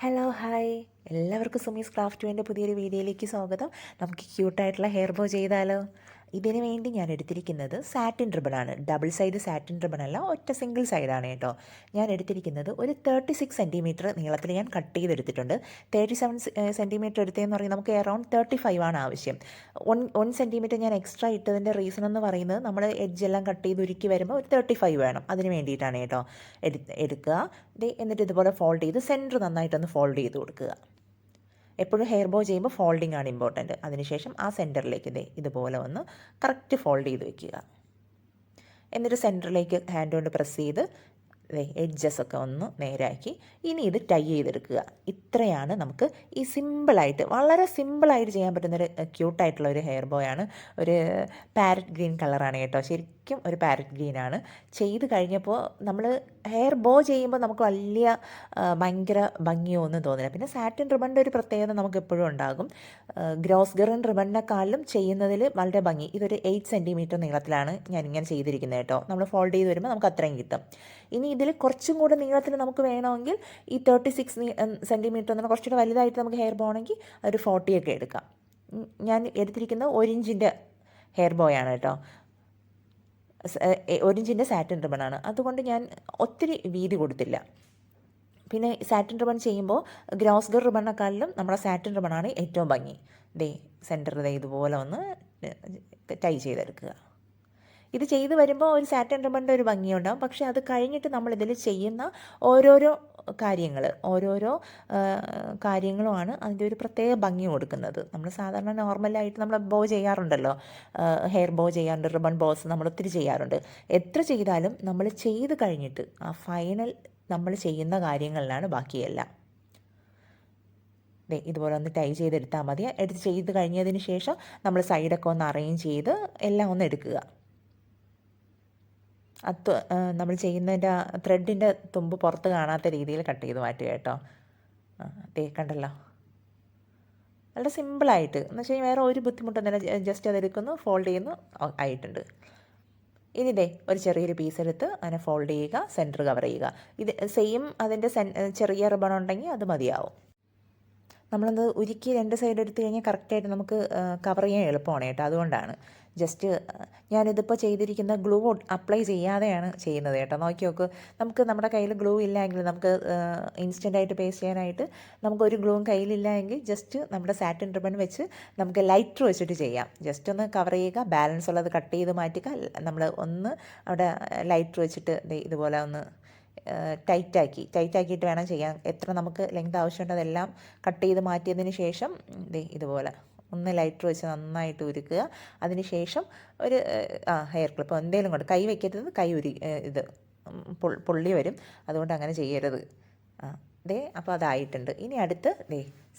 Hello hi എല്ലാവർക്കും Sumi's craft വേൻ്റെ പുതിയൊരു വീഡിയോയിലേക്ക് സ്വാഗതം. നമുക്ക് ക്യൂട്ടായിട്ടുള്ള ഹെയർ ബോ ചെയ്താലോ? ഇതിന് വേണ്ടി ഞാൻ എടുത്തിരിക്കുന്നത് സാറ്റിൻ റിബണാണ്. ഡബിൾ സൈഡ് സാറ്റിൻ റിബൺ അല്ല, ഒറ്റ സിംഗിൾ സൈഡാണ് കേട്ടോ. ഞാൻ എടുത്തിരിക്കുന്നത് ഒരു 36 സെൻറ്റിമീറ്റർ നീളത്തിൽ ഞാൻ കട്ട് ചെയ്തെടുത്തിട്ടുണ്ട്. 37 സെൻറ്റിമീറ്റർ എടുത്തതെന്ന് പറയുന്നത് നമുക്ക് അറൗണ്ട് 35 ആണ് ആവശ്യം. 1 സെൻറ്റിമീറ്റർ ഞാൻ എക്സ്ട്രാ ഇട്ടതിൻ്റെ റീസൺ എന്ന് പറയുന്നത് നമ്മൾ എഡ്ജെല്ലാം കട്ട് ചെയ്ത് ഉരുക്കി വരുമ്പോൾ ഒരു 35 വേണം, അതിന് വേണ്ടിയിട്ടാണ് കേട്ടോ. എടുക്കുക. എന്നിട്ട് ഇതുപോലെ ഫോൾഡ് ചെയ്ത് സെൻറ്റർ നന്നായിട്ടൊന്ന് ഫോൾഡ് ചെയ്ത് കൊടുക്കുക. എപ്പോഴും ഹെയർ ബോ ചെയ്യുമ്പോൾ ഫോൾഡിംഗ് ആണ് ഇമ്പോർട്ടൻറ്റ്. അതിനുശേഷം ആ സെൻറ്ററിലേക്ക് ഇതുപോലെ ഒന്ന് കറക്റ്റ് ഫോൾഡ് ചെയ്ത് വയ്ക്കുക. എന്നിട്ട് സെൻറ്ററിലേക്ക് ഹാൻഡ് കൊണ്ട് പ്രസ് ചെയ്ത് എഡ്ജസൊക്കെ ഒന്ന് നേരാക്കി ഇനി ഇത് ടൈ ചെയ്തെടുക്കുക. ഇത്രയാണ് നമുക്ക് ഈ സിമ്പിളായിട്ട്, വളരെ സിമ്പിളായിട്ട് ചെയ്യാൻ പറ്റുന്നൊരു ക്യൂട്ടായിട്ടുള്ള ഒരു ഹെയർ ബോയാണ്. ഒരു പാരറ്റ് ഗ്രീൻ കളറാണ് കേട്ടോ, ശരിക്കും ഒരു പാരറ്റ് ഗ്രീനാണ്. ചെയ്ത് കഴിഞ്ഞപ്പോൾ നമ്മൾ ഹെയർ ബോ ചെയ്യുമ്പോൾ നമുക്ക് ഭയങ്കര ഭംഗിയോ ഒന്നും തോന്നില്ല. പിന്നെ സാറ്റിൻ റിബണിൻ്റെ ഒരു പ്രത്യേകത നമുക്ക് എപ്പോഴും ഉണ്ടാകും. ഗ്രോസ് ഗിറിൻ റിബണിനെക്കാളും ചെയ്യുന്നതിൽ വളരെ ഭംഗി. ഇതൊരു 8 സെൻറ്റിമീറ്റർ നീളത്തിലാണ് ഞാനിങ്ങനെ ചെയ്തിരിക്കുന്നത് കേട്ടോ. നമ്മൾ ഫോൾഡ് ചെയ്ത് വരുമ്പോൾ നമുക്ക് അത്രയും കിട്ടും. ഇനി ഇതിൽ കുറച്ചും കൂടെ നീളത്തിൽ നമുക്ക് വേണമെങ്കിൽ ഈ 36 സെൻറ്റിമീറ്റർ എന്ന് പറഞ്ഞാൽ കുറച്ചുകൂടെ വലുതായിട്ട് നമുക്ക് ഹെയർ ബോ ആണെങ്കിൽ ഒരു 40 ഒക്കെ എടുക്കാം. ഞാൻ എടുത്തിരിക്കുന്നത് 1 ഇഞ്ചിൻ്റെ ഹെയർ ബോയാണ് കേട്ടോ. 1 ഇഞ്ചിൻ്റെ സാറ്റിൻ റിബണാണ്. അതുകൊണ്ട് ഞാൻ ഒത്തിരി വീതി കൊടുത്തില്ല. പിന്നെ സാറ്റിൻ റിബൺ ചെയ്യുമ്പോൾ ഗ്രോസ് ഗിർ റിബണിനെക്കാളിലും നമ്മുടെ സാറ്റിൻ റിബണാണ് ഏറ്റവും ഭംഗി. സെൻറ്റർ ഇതുപോലെ ഒന്ന് ടൈ ചെയ്തെടുക്കുക. ഇത് ചെയ്ത് വരുമ്പോൾ ഒരു സാറ്റിൻ റിബണിൻ്റെ ഒരു ഭംഗിയുണ്ടാകും. പക്ഷേ അത് കഴിഞ്ഞിട്ട് നമ്മളിതിൽ ചെയ്യുന്ന ഓരോരോ കാര്യങ്ങളുമാണ് അതിൻ്റെ ഒരു പ്രത്യേക ഭംഗി കൊടുക്കുന്നത്. നമ്മൾ സാധാരണ നോർമലായിട്ട് നമ്മൾ ബോ ചെയ്യാറുണ്ടല്ലോ, ഹെയർ ബോ ചെയ്യാറുണ്ട്, റിബൺ ബോസ് നമ്മൾ ഒത്തിരി ചെയ്യാറുണ്ട്. എത്ര ചെയ്താലും നമ്മൾ ചെയ്ത് കഴിഞ്ഞിട്ട് ആ ഫൈനൽ നമ്മൾ ചെയ്യുന്ന കാര്യങ്ങളിലാണ് ബാക്കിയെല്ലാം. ഇതുപോലെ ഒന്ന് ടൈ ചെയ്തെടുത്താൽ മതി. ചെയ്ത് കഴിഞ്ഞതിന് ശേഷം നമ്മൾ സൈഡൊക്കെ ഒന്ന് അറേഞ്ച് ചെയ്ത് എല്ലാം ഒന്ന് എടുക്കുക. നമ്മൾ ചെയ്യുന്നതിൻ്റെ ത്രെഡിൻ്റെ തുമ്പ് പുറത്ത് കാണാത്ത രീതിയിൽ കട്ട് ചെയ്ത് മാറ്റുക കേട്ടോ. കണ്ടല്ലോ, നല്ല സിമ്പിളായിട്ട് എന്ന് വെച്ച് കഴിഞ്ഞാൽ വേറെ ഒരു ബുദ്ധിമുട്ടൊന്നുമില്ല. ജസ്റ്റ് അതെടുക്കുന്നു, ഫോൾഡ് ചെയ്യുന്നു, ആയിട്ടുണ്ട്. ഇനി ഒരു ചെറിയൊരു പീസ് എടുത്ത് അതിനെ ഫോൾഡ് ചെയ്യുക, സെൻറ്റർ കവർ ചെയ്യുക. ഇത് സെയിം അതിൻ്റെ ചെറിയ റിബൺ ഉണ്ടെങ്കിൽ അത് മതിയാവും. നമ്മളത് ഉരുക്കി 2 സൈഡ് എടുത്തു കഴിഞ്ഞാൽ കറക്റ്റായിട്ട് നമുക്ക് കവർ ചെയ്യാൻ എളുപ്പമാണ് കേട്ടോ. അതുകൊണ്ടാണ് ജസ്റ്റ് ഞാനിതിപ്പോൾ ചെയ്തിരിക്കുന്ന ഗ്ലൂ അപ്ലൈ ചെയ്യാതെയാണ് ചെയ്യുന്നത് കേട്ടോ. നോക്കി നോക്ക്, നമുക്ക് നമ്മുടെ കയ്യിൽ ഗ്ലൂ ഇല്ലെങ്കിൽ നമുക്ക് ഇൻസ്റ്റൻ്റായിട്ട് പേസ്റ്റ് ചെയ്യാനായിട്ട് നമുക്കൊരു ഗ്ലൂവും കയ്യിലില്ല എങ്കിൽ ജസ്റ്റ് നമ്മുടെ സാറ്റിൻ റിബൺ വെച്ച് നമുക്ക് ലൈറ്റർ വെച്ചിട്ട് ചെയ്യാം. ജസ്റ്റ് ഒന്ന് കവർ ചെയ്യുക, ബാലൻസ് ഉള്ളത് കട്ട് ചെയ്ത് മാറ്റുക. നമ്മൾ ഒന്ന് അവിടെ ലൈറ്റർ വെച്ചിട്ട് ഇതുപോലെ ഒന്ന് ടൈറ്റാക്കിയിട്ട് വേണം ചെയ്യാൻ. എത്ര നമുക്ക് ലെങ്ത് ആവശ്യമുണ്ട് അതെല്ലാം കട്ട് ചെയ്ത് മാറ്റിയതിന് ശേഷം ഇതുപോലെ ഒന്ന് ലൈറ്റർ വെച്ച് നന്നായിട്ട് ഉരുക്കുക. അതിന് ശേഷം ഒരു ഹെയർ ക്ലിപ്പ് എന്തെങ്കിലും കൊണ്ട്, കൈ വയ്ക്കരുത്, കൈ ഇത് പൊള്ളി വരും, അതുകൊണ്ട് അങ്ങനെ ചെയ്യരുത്. അപ്പോൾ അതായിട്ടുണ്ട്. ഇനി അടുത്ത്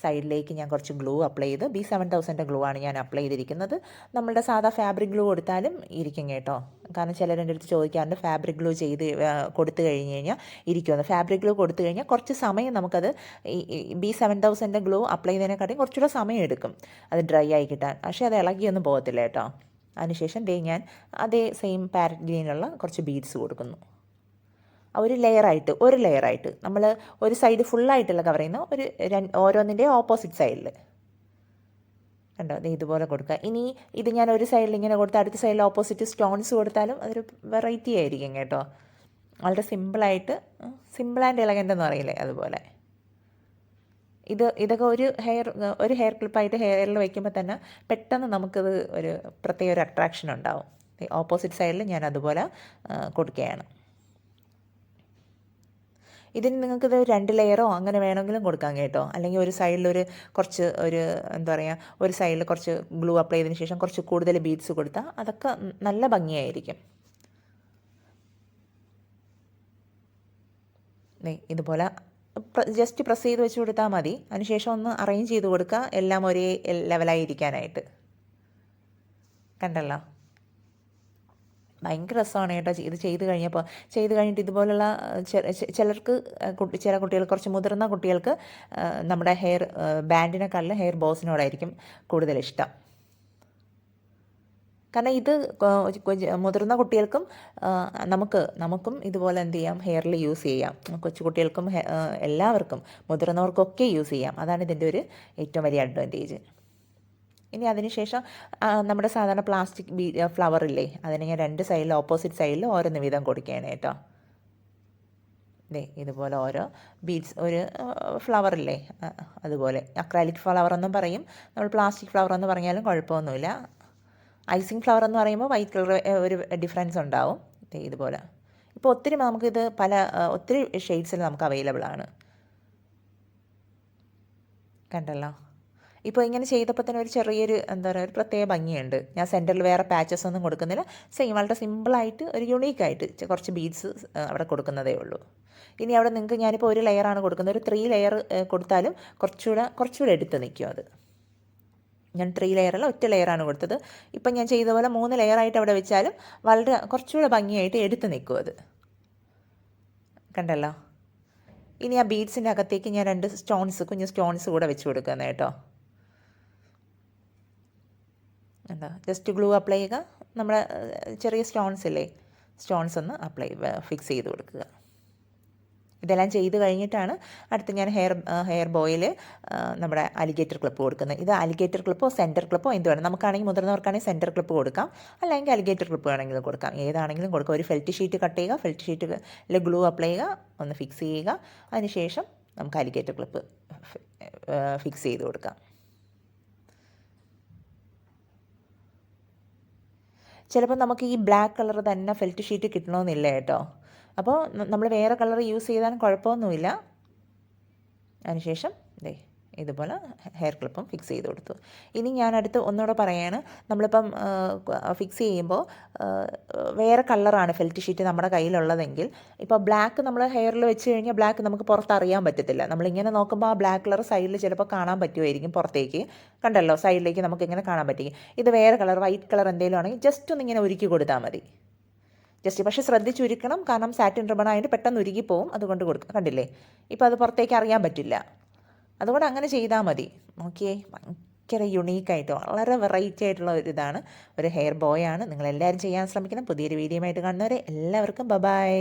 സൈഡിലേക്ക് ഞാൻ കുറച്ച് ഗ്ലൂ അപ്ലൈ ചെയ്ത് B7000 ഗ്ലൂ ആണ് ഞാൻ അപ്ലൈ ചെയ്തിരിക്കുന്നത്. നമ്മളുടെ സാധാ ഫാബ്രിക് ഗ്ലൂ കൊടുത്താലും ഇരിക്കും കേട്ടോ. കാരണം ചിലരെൻ്റെ അടുത്ത് ചോദിക്കാറുണ്ട് ഫാബ്രിക് ഗ്ലൂ ചെയ്ത് കൊടുത്തു കഴിഞ്ഞ് കഴിഞ്ഞാൽ ഇരിക്കുമെന്ന്. ഫാബ്രിക് ഗ്ലൂ കൊടുത്തു കഴിഞ്ഞാൽ കുറച്ച് സമയം നമുക്കത് B7000 ഗ്ലൂ അപ്ലൈ ചെയ്യുന്നതിനെക്കാട്ടിയും കുറച്ചുകൂടെ സമയം എടുക്കും അത് ഡ്രൈ ആയി കിട്ടാൻ. പക്ഷേ അത് ഇളകിയൊന്നും പോകത്തില്ല കേട്ടോ. അതിനുശേഷം ഞാൻ അതേ സെയിം പാരറ്റ് ഗ്രീനുള്ള കുറച്ച് ബീഡ്സ് കൊടുക്കുന്നു. ഒരു ലെയറായിട്ട് നമ്മൾ ഒരു സൈഡ് ഫുള്ളായിട്ടല്ല കവർ ചെയ്യുന്ന, ഓരോന്നിൻ്റെ ഓപ്പോസിറ്റ് സൈഡിൽ കണ്ടോ, ഇതുപോലെ കൊടുക്കുക. ഇനി ഇത് ഞാൻ ഒരു സൈഡിൽ ഇങ്ങനെ കൊടുത്ത് അടുത്ത സൈഡിൽ ഓപ്പോസിറ്റ് സ്റ്റോൺസ് കൊടുത്താലും അതൊരു വെറൈറ്റി ആയിരിക്കും കേട്ടോ. വളരെ സിമ്പിൾ ആൻഡ് എലഗൻ്റ് എന്ന് പറയില്ലേ, അതുപോലെ. ഇതൊക്കെ ഒരു ഹെയർ ക്ലിപ്പായിട്ട് ഹെയറിൽ വയ്ക്കുമ്പോൾ തന്നെ പെട്ടെന്ന് നമുക്കത് ഒരു പ്രത്യേക ഒരു അട്രാക്ഷൻ ഉണ്ടാവും. ഓപ്പോസിറ്റ് സൈഡിൽ ഞാൻ അതുപോലെ കൊടുക്കുകയാണ്. ഇതിന് നിങ്ങൾക്കിത് 2 ലെയറോ അങ്ങനെ വേണമെങ്കിലും കൊടുക്കാം കേട്ടോ. അല്ലെങ്കിൽ ഒരു സൈഡിൽ കുറച്ച് എന്താ പറയുക, ഒരു സൈഡിൽ കുറച്ച് ഗ്ലൂ അപ്ലൈ ചെയ്തതിന് ശേഷം കുറച്ച് കൂടുതൽ ബീഡ്സ് കൊടുത്താൽ അതൊക്കെ നല്ല ഭംഗിയായിരിക്കും. ഇതുപോലെ ജസ്റ്റ് പ്രസ് ചെയ്ത് വെച്ച് കൊടുത്താൽ മതി. അതിനുശേഷം ഒന്ന് അറേഞ്ച് ചെയ്ത് കൊടുക്കുക, എല്ലാം ഒരേ ലെവലായി ഇരിക്കാനായിട്ട്. കണ്ടല്ലോ, ഭയങ്കര രസമാണ് കേട്ടോ. ഇത് ചെയ്ത് കഴിഞ്ഞിട്ട് ഇതുപോലുള്ള ചില കുട്ടികൾ, കുറച്ച് മുതിർന്ന കുട്ടികൾക്ക് നമ്മുടെ ബാൻഡിനെക്കാളും ഹെയർ ബോസിനോടായിരിക്കും കൂടുതൽ ഇഷ്ടം. കാരണം ഇത് മുതിർന്ന കുട്ടികൾക്കും നമുക്കും ഇതുപോലെ എന്ത് ചെയ്യാം, ഹെയറിൽ യൂസ് ചെയ്യാം. കൊച്ചു കുട്ടികൾക്കും എല്ലാവർക്കും, മുതിർന്നവർക്കൊക്കെ യൂസ് ചെയ്യാം. അതാണ് ഇതിൻ്റെ ഒരു ഏറ്റവും വലിയ അഡ്വാൻറ്റേജ്. ഇനി അതിനുശേഷം നമ്മുടെ സാധാരണ പ്ലാസ്റ്റിക് ഫ്ലവർ ഇല്ലേ, അതിനെ ഞാൻ 2 സൈഡിലും ഓപ്പോസിറ്റ് സൈഡിലും ഓരോന്ന് വീതം കൊടുക്കുകയാണ് കേട്ടോ. ഇതുപോലെ ഓരോ ബീഡ്സ്, ഒരു ഫ്ലവർ ഇല്ലേ അതുപോലെ, അക്രാലിക് ഫ്ലവർ എന്നും പറയും, നമ്മൾ പ്ലാസ്റ്റിക് ഫ്ലവർ എന്ന് പറഞ്ഞാലും കുഴപ്പമൊന്നുമില്ല. ഐസിങ് ഫ്ലവർ എന്ന് പറയുമ്പോൾ വൈറ്റ് കളർ ഒരു ഡിഫറൻസ് ഉണ്ടാവും. ഇതുപോലെ ഇപ്പോൾ ഒത്തിരി നമുക്കിത് ഒത്തിരി ഷെയ്ഡ്സിൽ നമുക്ക് അവൈലബിൾ ആണ്. കണ്ടല്ലോ, ഇപ്പോൾ ഇങ്ങനെ ചെയ്തപ്പോൾ തന്നെ ഒരു ചെറിയൊരു എന്താ പറയുക, ഒരു പ്രത്യേക ഭംഗിയുണ്ട്. ഞാൻ സെൻറ്ററിൽ വേറെ പാച്ചസ് ഒന്നും കൊടുക്കുന്നില്ല, സെയിം വളരെ സിമ്പിളായിട്ട് ഒരു യുണീക്കായിട്ട് കുറച്ച് ബീഡ്സ് അവിടെ കൊടുക്കുന്നതേ ഉള്ളൂ. ഇനി അവിടെ നിങ്ങൾക്ക് ഞാനിപ്പോൾ ഒരു ലെയറാണ് കൊടുക്കുന്നത്, ഒരു 3 ലെയർ കൊടുത്താലും കുറച്ചുകൂടെ എടുത്ത് നിൽക്കും അത്. ഞാൻ 3 ലെയറല്ല, ഒറ്റ ലെയറാണ് കൊടുത്തത്. ഇപ്പം ഞാൻ ചെയ്ത പോലെ 3 ലെയറായിട്ട് അവിടെ വെച്ചാലും വളരെ കുറച്ചുകൂടെ ഭംഗിയായിട്ട് എടുത്ത് നിൽക്കും അത്. കണ്ടല്ലോ. ഇനി ആ ബീഡ്സിൻ്റെ അകത്തേക്ക് ഞാൻ 2 കുഞ്ഞ് സ്റ്റോൺസ് കൂടെ വെച്ച് കൊടുക്കുന്നത് കേട്ടോ. എന്താ, ജസ്റ്റ് ഗ്ലൂ അപ്ലൈ ചെയ്യുക. നമ്മുടെ ചെറിയ സ്റ്റോൺസ് ഇല്ലേ, സ്റ്റോൺസ് ഒന്ന് ഫിക്സ് ചെയ്ത് കൊടുക്കുക. ഇതെല്ലാം ചെയ്ത് കഴിഞ്ഞിട്ടാണ് അടുത്ത് ഞാൻ ഹെയർ ബോയിൽ നമ്മുടെ അലിഗേറ്റർ ക്ലിപ്പ് കൊടുക്കുന്നത്. ഇത് അലിഗേറ്റർ ക്ലിപ്പോ സെൻറ്റർ ക്ലിപ്പോ എന്ത് വേണം, നമുക്കാണെങ്കിൽ മുതിർന്നവർക്കാണെങ്കിൽ സെൻറ്റർ ക്ലിപ്പ് കൊടുക്കാം, അല്ലെങ്കിൽ അലിഗേറ്റർ ക്ലിപ്പ് വേണമെങ്കിലും കൊടുക്കാം, ഏതാണെങ്കിലും കൊടുക്കാം. ഒരു ഫെൽറ്റ് ഷീറ്റ് കട്ട് ചെയ്യുക, ഫെൽറ്റ് ഷീറ്റിൽ ഗ്ലൂ അപ്ലൈ ചെയ്യുക, ഒന്ന് ഫിക്സ് ചെയ്യുക. അതിനുശേഷം നമുക്ക് അലിഗേറ്റർ ക്ലിപ്പ് ഫിക്സ് ചെയ്ത് കൊടുക്കാം. ചിലപ്പോൾ നമുക്ക് ഈ ബ്ലാക്ക് കളർ തന്നെ ഫെൽറ്റ് ഷീറ്റ് കിട്ടണമെന്നില്ല കേട്ടോ. അപ്പോൾ നമ്മൾ വേറെ കളർ യൂസ് ചെയ്താലും കുഴപ്പമൊന്നുമില്ല. അതിനുശേഷം ഇതുപോലെ ഹെയർ ക്ലിപ്പും ഫിക്സ് ചെയ്ത് കൊടുത്തു. ഇനി ഞാൻ അടുത്ത് ഒന്നുകൂടെ പറയാണ്, നമ്മളിപ്പം ഫിക്സ് ചെയ്യുമ്പോൾ വേറെ കളറാണ് ഫെൽറ്റ് ഷീറ്റ് നമ്മുടെ കയ്യിലുള്ളതെങ്കിൽ, ഇപ്പോൾ ബ്ലാക്ക് നമ്മൾ ഹെയറിൽ വെച്ച് കഴിഞ്ഞാൽ ബ്ലാക്ക് നമുക്ക് പുറത്തറിയാൻ പറ്റത്തില്ല. നമ്മളിങ്ങനെ നോക്കുമ്പോൾ ആ ബ്ലാക്ക് കളർ സൈഡിൽ ചിലപ്പോൾ കാണാൻ പറ്റുമായിരിക്കും, പുറത്തേക്ക് കണ്ടല്ലോ, സൈഡിലേക്ക് നമുക്ക് ഇങ്ങനെ കാണാൻ പറ്റും. ഇത് വേറെ കളർ, വൈറ്റ് കളർ എന്തെങ്കിലും ആണെങ്കിൽ ജസ്റ്റ് ഒന്ന് ഇങ്ങനെ ഉരുക്കി കൊടുത്താൽ മതി. പക്ഷേ ശ്രദ്ധിച്ചുരുക്കണം, കാരണം സാറ്റിൻ റിബൺ ആയിട്ട് പെട്ടെന്ന് ഉരുകിപ്പോവും, അതുകൊണ്ട് കൊടുക്കുക. കണ്ടില്ലേ, ഇപ്പോൾ അത് പുറത്തേക്ക് അറിയാൻ പറ്റില്ല. അതുകൊണ്ട് അങ്ങനെ ചെയ്താൽ മതി. നോക്കിയേ, ഭയങ്കര യുണീക്കായിട്ട് വളരെ വെറൈറ്റി ആയിട്ടുള്ള ഒരു ഹെയർ ബോയാണ്. നിങ്ങളെല്ലാവരും ചെയ്യാൻ ശ്രമിക്കണം. പുതിയൊരു വീഡിയോ ആയിട്ട് കാണുന്നവരെ എല്ലാവർക്കും ബൈ.